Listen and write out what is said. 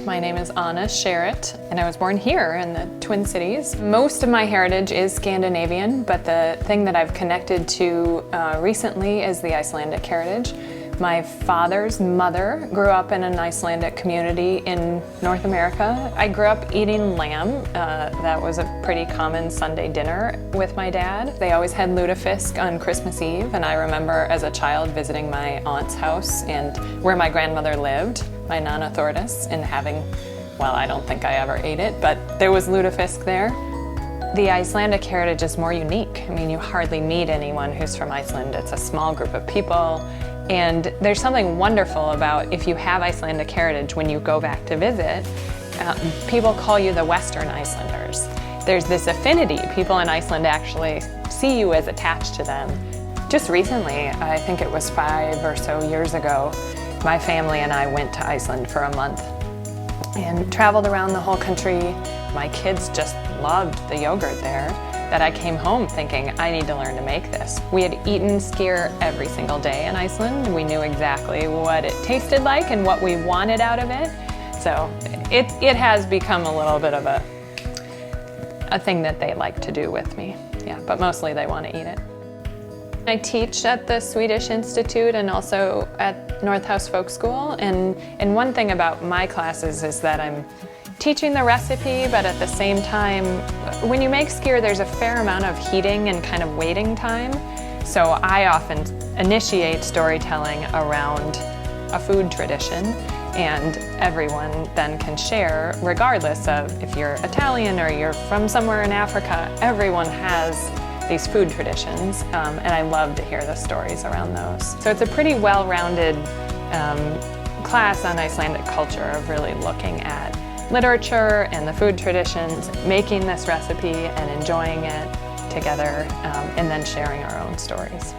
My name is Anna Sharratt, and I was born here in the Twin Cities. Most of my heritage is Scandinavian, but the thing that I've connected to recently is the Icelandic heritage. My father's mother grew up in an Icelandic community in North America. I grew up eating lamb. That was a pretty common Sunday dinner with my dad. They always had lutefisk on Christmas Eve, and I remember as a child visiting my aunt's house and where my grandmother lived, my Nana Thordis, and having, well, I don't think I ever ate it, but there was lutefisk there. The Icelandic heritage is more unique. I mean, you hardly meet anyone who's from Iceland. It's a small group of people. And there's something wonderful about if you have Icelandic heritage, when you go back to visit, people call you the Western Icelanders. There's this affinity. People in Iceland actually see you as attached to them. Just recently, I think it was 5 or so years ago, my family and I went to Iceland for a month and traveled around the whole country. My kids just loved the yogurt there, that I came home thinking, I need to learn to make this. We had eaten skyr every single day in Iceland. We knew exactly what it tasted like and what we wanted out of it. So it has become a little bit of a thing that they like to do with me. Yeah, but mostly they want to eat it. I teach at the Swedish Institute and also at North House Folk School. And one thing about my classes is that I'm teaching the recipe, but at the same time, when you make skyr, there's a fair amount of heating and kind of waiting time. So I often initiate storytelling around a food tradition, and everyone then can share, regardless of if you're Italian or you're from somewhere in Africa. Everyone has these food traditions, and I love to hear the stories around those. So it's a pretty well-rounded class on Icelandic culture of really looking at literature and the food traditions, making this recipe and enjoying it together, and then sharing our own stories.